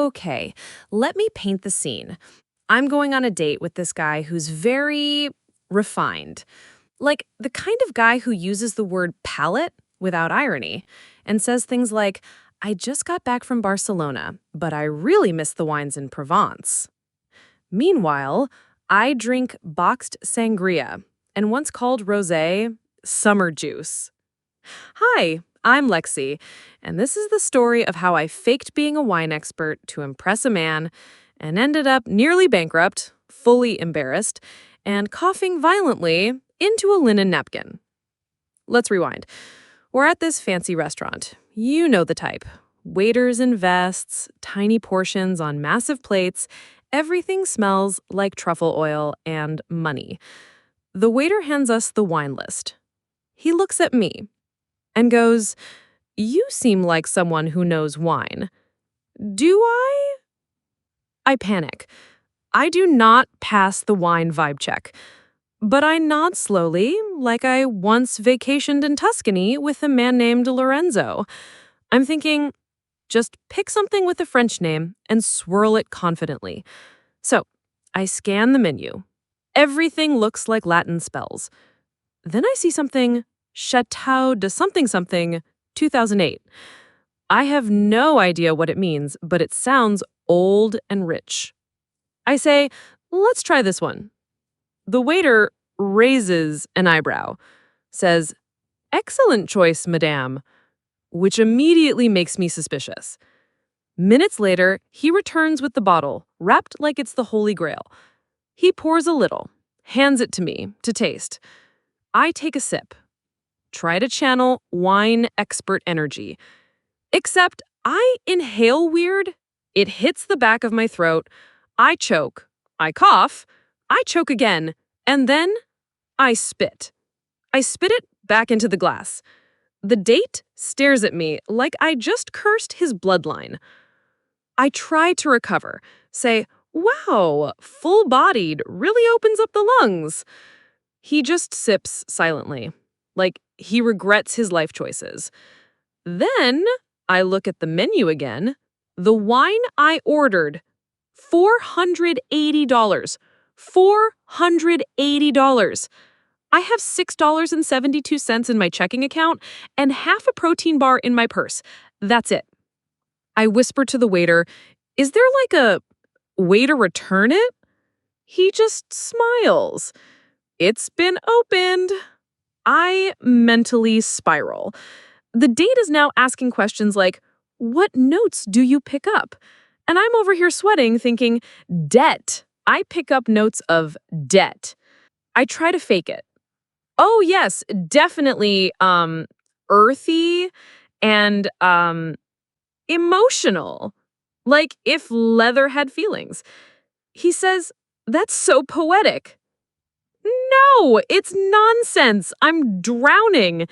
Okay, let me paint the scene. I'm going on a date with this guy who's very refined. Like the kind of guy who uses the word palate without irony and says things like, I just got back from Barcelona, but I really miss the wines in Provence. Meanwhile, I drink boxed sangria and once called rosé summer juice. Hi, I'm Lexi, and this is the story of how I faked being a wine expert to impress a man and ended up nearly bankrupt, fully embarrassed, and coughing violently into a linen napkin. Let's rewind. We're at this fancy restaurant. You know the type. Waiters in vests, tiny portions on massive plates. Everything smells like truffle oil and money. The waiter hands us the wine list. He looks at me and goes, "You seem like someone who knows wine. Do I?" I panic. I do not pass the wine vibe check. But I nod slowly, like I once vacationed in Tuscany with a man named Lorenzo. I'm thinking, just pick something with a French name and swirl it confidently. So, I scan the menu. Everything looks like Latin spells. Then I see something, Chateau de something something, 2008. I have no idea what it means, but it sounds old and rich. I say, let's try this one. The waiter raises an eyebrow, says, "Excellent choice, madame," which immediately makes me suspicious. Minutes later, he returns with the bottle, wrapped like it's the Holy Grail. He pours a little, hands it to me to taste. I take a sip. Try to channel wine expert energy. Except I inhale weird. It hits the back of my throat. I choke. I cough. I choke again. And then I spit. I spit it back into the glass. The date stares at me like I just cursed his bloodline. I try to recover, say, "Wow, full-bodied, really opens up the lungs." He just sips silently, like he regrets his life choices. Then I look at the menu again. The wine I ordered, $480. $480. I have $6.72 in my checking account and half a protein bar in my purse. That's it. I whisper to the waiter, "Is there like a way to return it?" He just smiles. "It's been opened." I mentally spiral. The date is now asking questions like, "What notes do you pick up?" And I'm over here sweating, thinking, debt. I pick up notes of debt. I try to fake it. Oh, yes, definitely earthy and emotional. Like if leather had feelings. He says, "That's so poetic." No, it's nonsense. I'm drowning.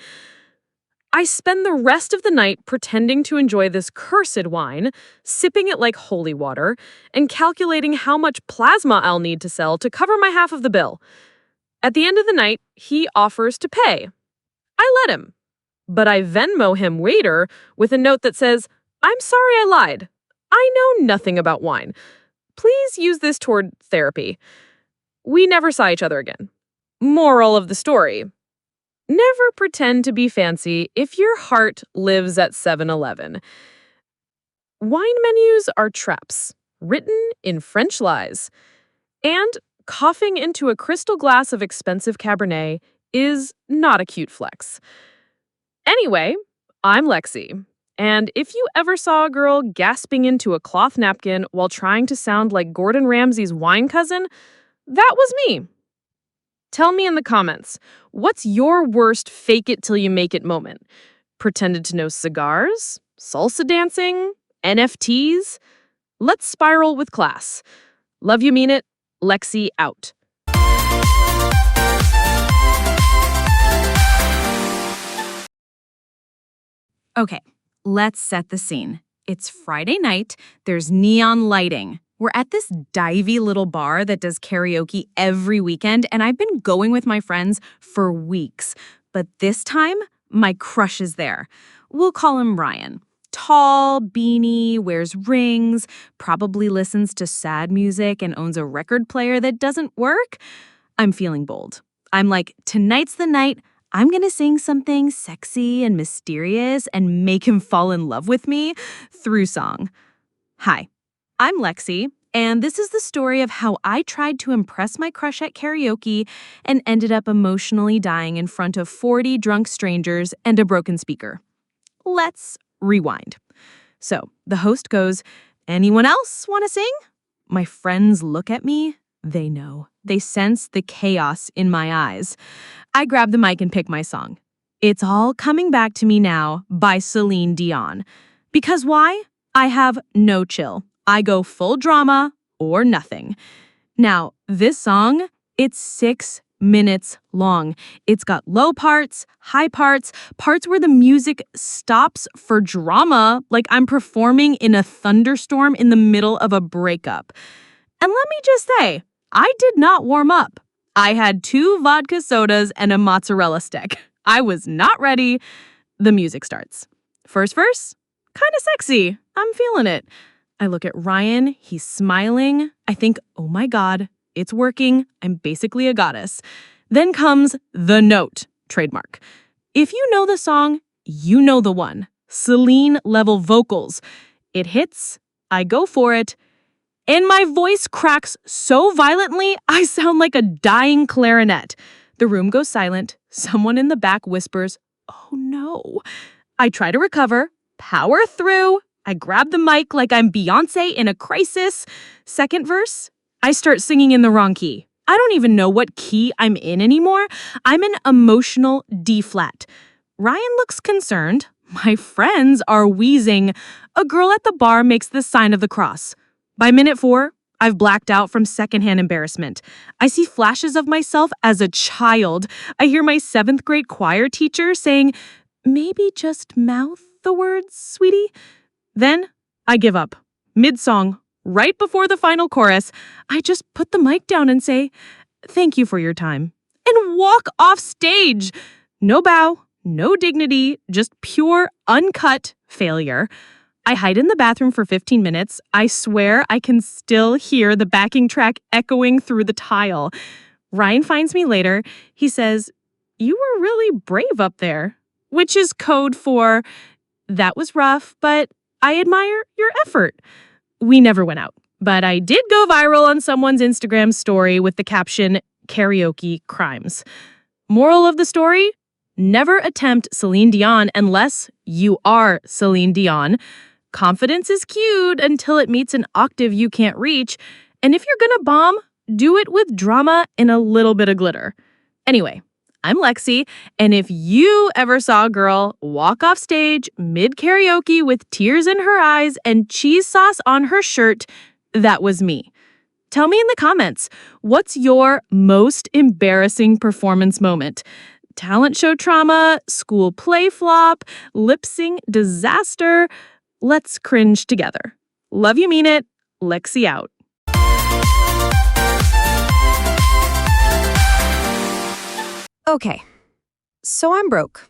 I spend the rest of the night pretending to enjoy this cursed wine, sipping it like holy water, and calculating how much plasma I'll need to sell to cover my half of the bill. At the end of the night, he offers to pay. I let him. But I Venmo him waiter with a note that says, "I'm sorry I lied. I know nothing about wine. Please use this toward therapy." We never saw each other again. Moral of the story: never pretend to be fancy if your heart lives at 7-Eleven. Wine menus are traps, written in French lies. And coughing into a crystal glass of expensive Cabernet is not a cute flex. Anyway, I'm Lexi. And if you ever saw a girl gasping into a cloth napkin while trying to sound like Gordon Ramsay's wine cousin, that was me. Tell me in the comments, what's your worst fake it till you make it moment? Pretended to know cigars? Salsa dancing? NFTs? Let's spiral with class. Love you, mean it. Lexi out. Okay, let's set the scene. It's Friday night. There's neon lighting. We're at this divey little bar that does karaoke every weekend, and I've been going with my friends for weeks. But this time, my crush is there. We'll call him Ryan. tall, beanie, wears rings, probably listens to sad music and owns a record player that doesn't work. I'm feeling bold. I'm like, tonight's the night. I'm gonna sing something sexy and mysterious and make him fall in love with me through song. Hi, I'm Lexi, and this is the story of how I tried to impress my crush at karaoke and ended up emotionally dying in front of 40 drunk strangers and a broken speaker. Let's rewind. So the host goes, anyone else want to sing? My friends look at me. They know. They sense the chaos in my eyes. I grab the mic and pick my song. It's All Coming Back to Me Now by Celine Dion. Because why? I have no chill. I go full drama or nothing. Now, this song, it's 6 minutes long. It's got low parts, high parts, parts where the music stops for drama, like I'm performing in a thunderstorm in the middle of a breakup. And let me just say, I did not warm up. I had 2 vodka sodas and a mozzarella stick. I was not ready. The music starts. First verse, kind of sexy. I'm feeling it. I look at Ryan. He's smiling. I think, oh my God, it's working. I'm basically a goddess. Then comes the note, trademark. If you know the song, you know the one. Celine level vocals. It hits. I go for it. And my voice cracks so violently, I sound like a dying clarinet. The room goes silent. Someone in the back whispers, oh no. I try to recover, power through. I grab the mic like I'm Beyonce in a crisis. Second verse, I start singing in the wrong key. I don't even know what key I'm in anymore. I'm in emotional D flat. Ryan looks concerned. My friends are wheezing. A girl at the bar makes the sign of the cross. By minute 4, I've blacked out from secondhand embarrassment. I see flashes of myself as a child. I hear my 7th grade choir teacher saying, maybe just mouth the words, sweetie. Then I give up. Mid-song, right before the final chorus, I just put the mic down and say, thank you for your time, and walk off stage. No bow, no dignity, just pure, uncut failure. I hide in the bathroom for 15 minutes. I swear I can still hear the backing track echoing through the tile. Ryan finds me later. He says, you were really brave up there, which is code for, that was rough, but I admire your effort. We never went out, but I did go viral on someone's Instagram story with the caption, karaoke crimes. Moral of the story? Never attempt Celine Dion unless you are Celine Dion. Confidence is cute until it meets an octave you can't reach. And if you're gonna bomb, do it with drama and a little bit of glitter. Anyway, I'm Lexi, and if you ever saw a girl walk off stage mid-karaoke with tears in her eyes and cheese sauce on her shirt, that was me. Tell me in the comments, what's your most embarrassing performance moment? Talent show trauma, school play flop, lip sync disaster? Let's cringe together. Love you, mean it. Lexi out. Okay, so I'm broke.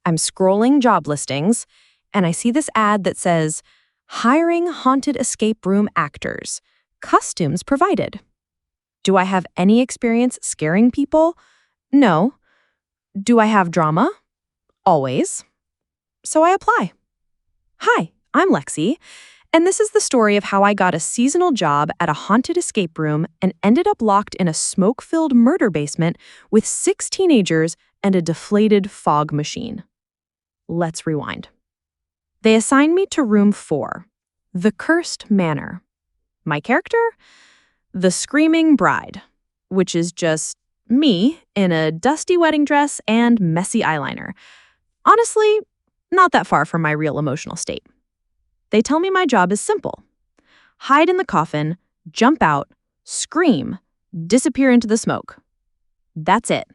I'm scrolling job listings, and I see this ad that says, hiring haunted escape room actors, costumes provided. Do I have any experience scaring people? No. Do I have drama? Always. So I apply. Hi, I'm Lexi, and this is the story of how I got a seasonal job at a haunted escape room and ended up locked in a smoke-filled murder basement with 6 teenagers and a deflated fog machine. Let's rewind. They assigned me to room 4, the Cursed Manor. My character? The Screaming Bride, which is just me in a dusty wedding dress and messy eyeliner. Honestly, not that far from my real emotional state. They tell me my job is simple. Hide in the coffin, jump out, scream, disappear into the smoke. That's it.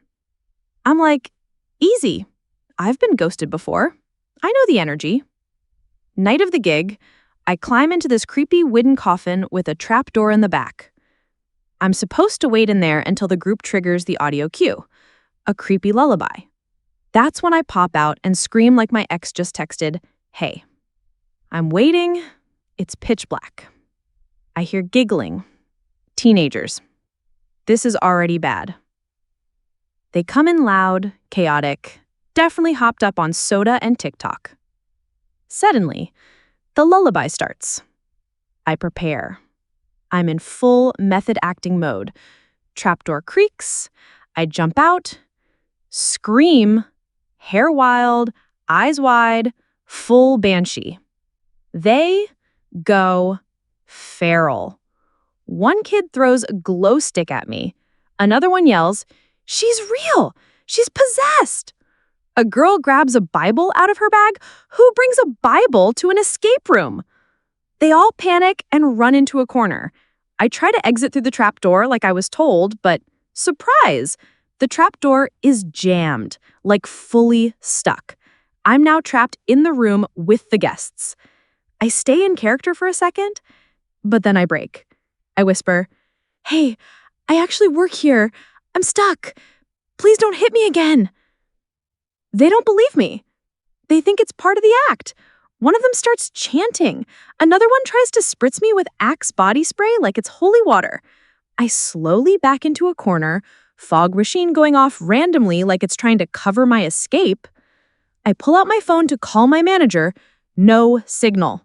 I'm like, easy. I've been ghosted before. I know the energy. Night of the gig, I climb into this creepy wooden coffin with a trap door in the back. I'm supposed to wait in there until the group triggers the audio cue, a creepy lullaby. That's when I pop out and scream like my ex just texted, hey. I'm waiting. It's pitch black. I hear giggling. Teenagers. This is already bad. They come in loud, chaotic, definitely hopped up on soda and TikTok. Suddenly, the lullaby starts. I prepare. I'm in full method acting mode. Trapdoor creaks. I jump out, scream, hair wild, eyes wide, full banshee. They go feral. One kid throws a glow stick at me. Another one yells, "She's real! She's possessed!" A girl grabs a Bible out of her bag. Who brings a Bible to an escape room? They all panic and run into a corner. I try to exit through the trap door like I was told, but surprise! The trap door is jammed, like fully stuck. I'm now trapped in the room with the guests. I stay in character for a second, but then I break. I whisper, "Hey, I actually work here. I'm stuck. Please don't hit me again." They don't believe me. They think it's part of the act. One of them starts chanting. Another one tries to spritz me with Axe body spray like it's holy water. I slowly back into a corner, fog machine going off randomly like it's trying to cover my escape. I pull out my phone to call my manager. No signal.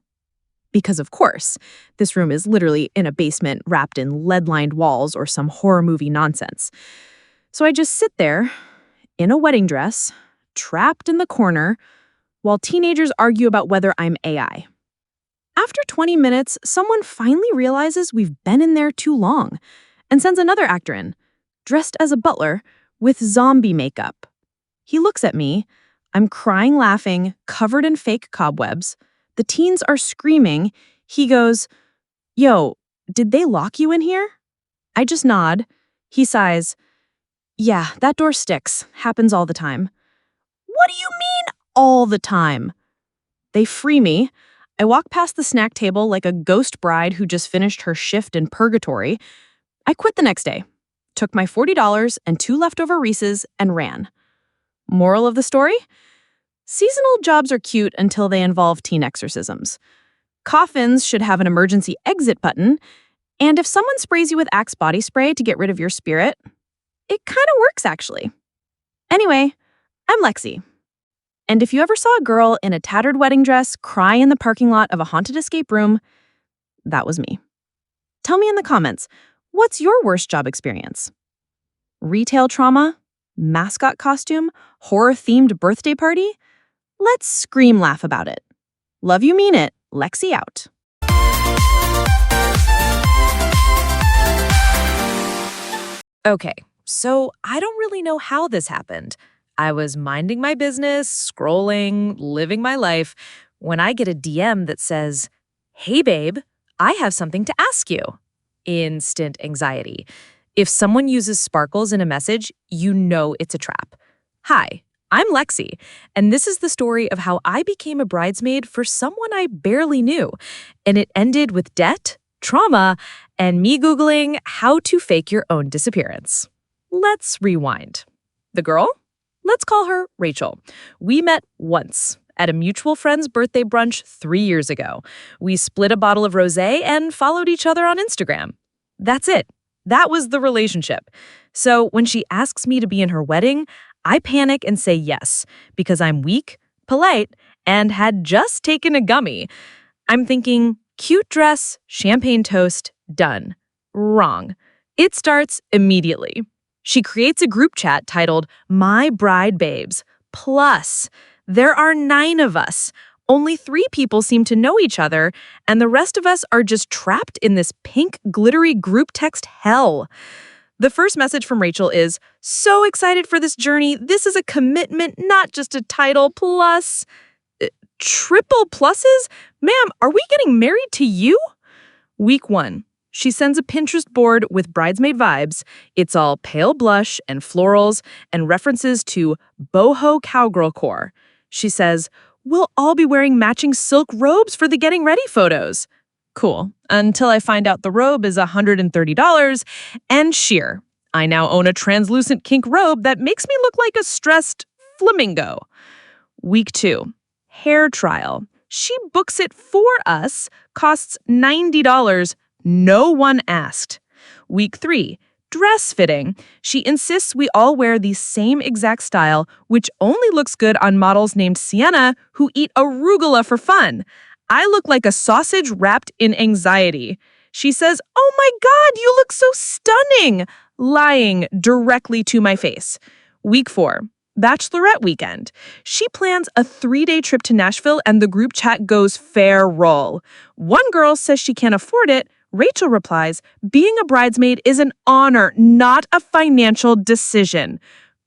Because of course, this room is literally in a basement wrapped in lead-lined walls or some horror movie nonsense. So I just sit there, in a wedding dress, trapped in the corner, while teenagers argue about whether I'm AI. After 20 minutes, someone finally realizes we've been in there too long and sends another actor in, dressed as a butler, with zombie makeup. He looks at me. I'm crying, laughing, covered in fake cobwebs. The teens are screaming. He goes, "Yo, did they lock you in here?" I just nod. He sighs, "Yeah, that door sticks. Happens all the time." "What do you mean, all the time?" They free me. I walk past the snack table like a ghost bride who just finished her shift in purgatory. I quit the next day, took my $40 and 2 leftover Reese's and ran. Moral of the story? Seasonal jobs are cute until they involve teen exorcisms. Coffins should have an emergency exit button, and if someone sprays you with Axe body spray to get rid of your spirit, it kind of works actually. Anyway, I'm Lexi. And if you ever saw a girl in a tattered wedding dress cry in the parking lot of a haunted escape room, that was me. Tell me in the comments, what's your worst job experience? Retail trauma? Mascot costume? Horror-themed birthday party? Let's scream laugh about it. Love you, mean it. Lexi out. Okay, so I don't really know how this happened. I was minding my business, scrolling, living my life, when I get a DM that says, "Hey babe, I have something to ask you." Instant anxiety. If someone uses sparkles in a message, you know it's a trap. Hi, I'm Lexi, and this is the story of how I became a bridesmaid for someone I barely knew, and it ended with debt, trauma, and me Googling how to fake your own disappearance. Let's rewind. The girl? Let's call her Rachel. We met once at a mutual friend's birthday brunch 3 years ago. We split a bottle of rosé and followed each other on Instagram. That's it. That was the relationship. So when she asks me to be in her wedding, I panic and say yes, because I'm weak, polite, and had just taken a gummy. I'm thinking, cute dress, champagne toast, done. Wrong. It starts immediately. She creates a group chat titled My Bride Babes. Plus, there are 9 of us. Only 3 people seem to know each other, and the rest of us are just trapped in this pink, glittery group text hell. The first message from Rachel is, "So excited for this journey. This is a commitment, not just a title. Plus, triple pluses? Ma'am, are we getting married to you?" Week 1. She sends a Pinterest board with bridesmaid vibes. It's all pale blush and florals and references to boho cowgirl core. She says, "We'll all be wearing matching silk robes for the getting ready photos." Cool. Until I find out the robe is $130 and sheer. I now own a translucent kink robe that makes me look like a stressed flamingo. Week 2. Hair trial. She books it for us, costs $90. No one asked. Week 3, dress fitting. She insists we all wear the same exact style, which only looks good on models named Sienna who eat arugula for fun. I look like a sausage wrapped in anxiety. She says, "Oh my God, you look so stunning," lying directly to my face. Week 4, bachelorette weekend. She plans a 3-day trip to Nashville and the group chat goes fair roll. One girl says she can't afford it. Rachel replies, "Being a bridesmaid is an honor, not a financial decision."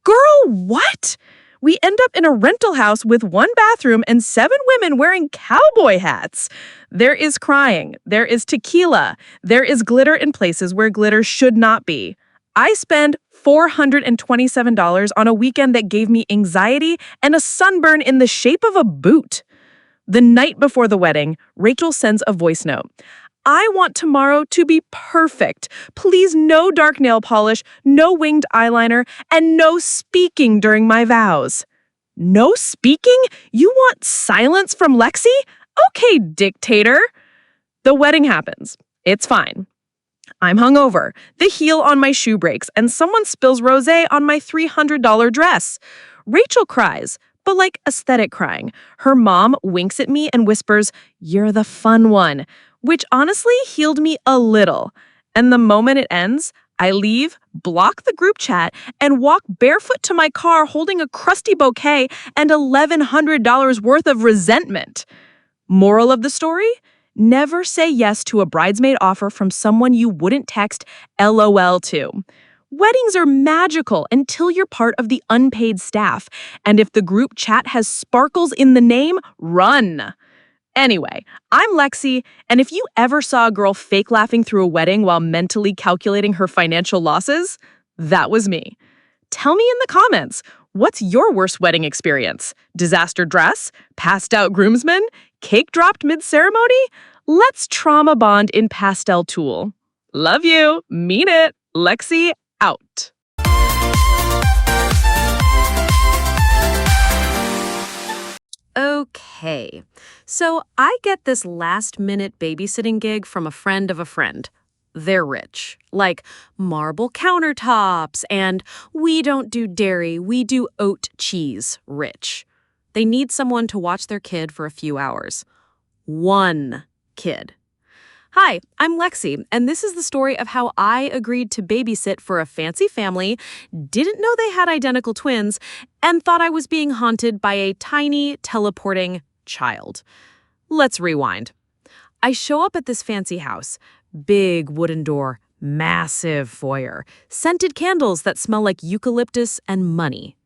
Girl, what? We end up in a rental house with 1 bathroom and 7 women wearing cowboy hats. There is crying. There is tequila. There is glitter in places where glitter should not be. I spend $427 on a weekend that gave me anxiety and a sunburn in the shape of a boot. The night before the wedding, Rachel sends a voice note. "I want tomorrow to be perfect. Please no dark nail polish, no winged eyeliner, and no speaking during my vows." No speaking? You want silence from Lexi? Okay, dictator. The wedding happens. It's fine. I'm hungover. The heel on my shoe breaks, and someone spills rosé on my $300 dress. Rachel cries, but like aesthetic crying. Her mom winks at me and whispers, "You're the fun one," which honestly healed me a little. And the moment it ends, I leave, block the group chat, and walk barefoot to my car holding a crusty bouquet and $1,100 worth of resentment. Moral of the story? Never say yes to a bridesmaid offer from someone you wouldn't text LOL to. Weddings are magical until you're part of the unpaid staff, and if the group chat has sparkles in the name, run. Anyway, I'm Lexi, and if you ever saw a girl fake laughing through a wedding while mentally calculating her financial losses, that was me. Tell me in the comments, what's your worst wedding experience? Disaster dress? Passed out groomsmen? Cake dropped mid-ceremony? Let's trauma bond in pastel tulle. Love you. Mean it. Lexi out. Okay, so I get this last-minute babysitting gig from a friend of a friend. They're rich, like marble countertops and "we don't do dairy, we do oat cheese" rich. They need someone to watch their kid for a few hours. One kid. Hi, I'm Lexi, and this is the story of how I agreed to babysit for a fancy family, didn't know they had identical twins, and thought I was being haunted by a tiny, teleporting child. Let's rewind. I show up at this fancy house. Big wooden door, massive foyer, scented candles that smell like eucalyptus and money.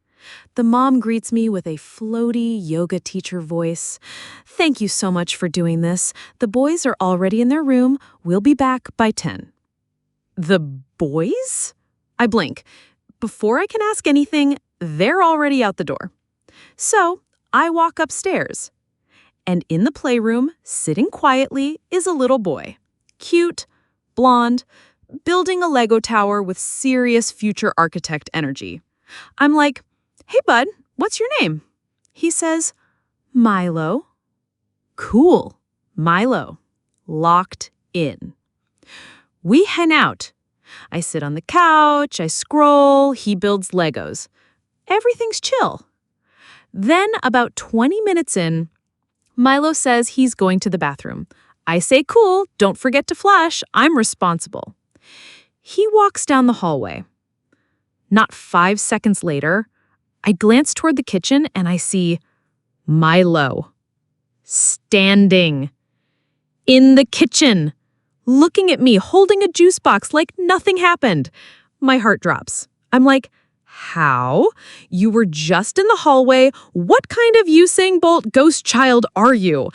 The mom greets me with a floaty yoga teacher voice. "Thank you so much for doing this. The boys are already in their room. We'll be back by 10. The boys? I blink. Before I can ask anything, they're already out the door. So I walk upstairs. And in the playroom, sitting quietly, is a little boy. Cute, blonde, building a Lego tower with serious future architect energy. I'm like, "Hey, bud, what's your name?" He says, "Milo." Cool. Milo. Locked in. We hang out. I sit on the couch, I scroll, he builds Legos. Everything's chill. Then, about 20 minutes in, Milo says he's going to the bathroom. I say, "Cool, don't forget to flush, I'm responsible." He walks down the hallway. Not 5 seconds later, I glance toward the kitchen and I see Milo standing in the kitchen, looking at me, holding a juice box like nothing happened. My heart drops. I'm like, "How? You were just in the hallway. What kind of Usain Bolt ghost child are you?"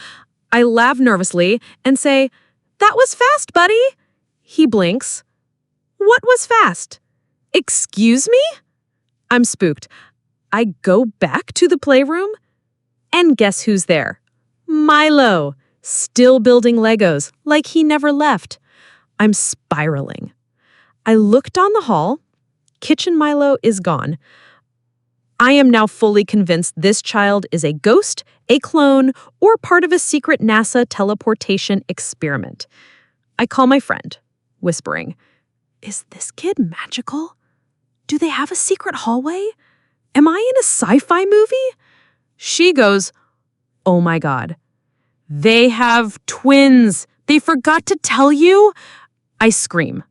I laugh nervously and say, "That was fast, buddy." He blinks. "What was fast? Excuse me?" I'm spooked. I go back to the playroom, and guess who's there? Milo, still building Legos like he never left. I'm spiraling. I look down the hall. Kitchen Milo is gone. I am now fully convinced this child is a ghost, a clone, or part of a secret NASA teleportation experiment. I call my friend, whispering, "Is this kid magical? Do they have a secret hallway? Am I in a sci-fi movie?" She goes, "Oh my God. They have twins. They forgot to tell you?" I scream.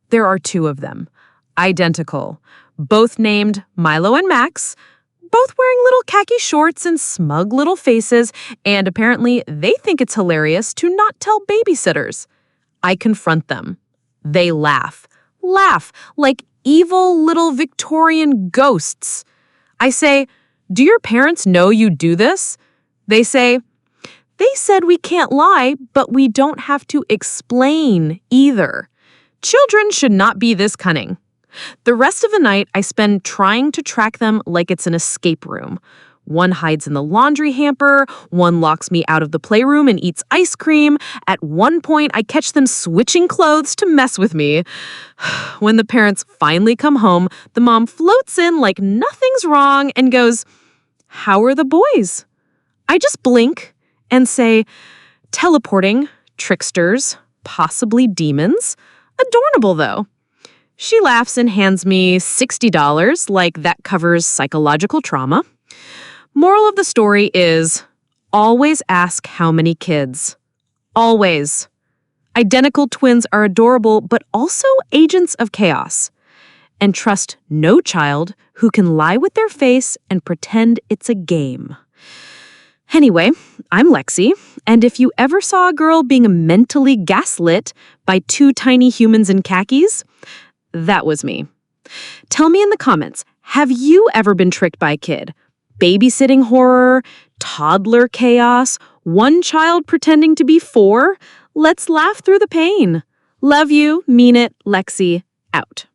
There are two of them, identical, both named Milo and Max, both wearing little khaki shorts and smug little faces, and apparently they think it's hilarious to not tell babysitters. I confront them. They laugh like evil little Victorian ghosts. I say, "Do your parents know you do this?" They say, "They said we can't lie, but we don't have to explain either. Children should not be this cunning." The rest of the night, I spend trying to track them like it's an escape room. One hides in the laundry hamper, one locks me out of the playroom and eats ice cream. At one point, I catch them switching clothes to mess with me. When the parents finally come home, the mom floats in like nothing's wrong and goes, "How are the boys?" I just blink and say, "Teleporting, tricksters, possibly demons. Adorable, though." She laughs and hands me $60, like that covers psychological trauma. Moral of the story is, always ask how many kids. Always. Identical twins are adorable, but also agents of chaos. And trust no child who can lie with their face and pretend it's a game. Anyway, I'm Lexi, and if you ever saw a girl being mentally gaslit by two tiny humans in khakis, that was me. Tell me in the comments, have you ever been tricked by a kid? Babysitting horror, toddler chaos, one child pretending to be four? Let's laugh through the pain. Love you, mean it, Lexi, out.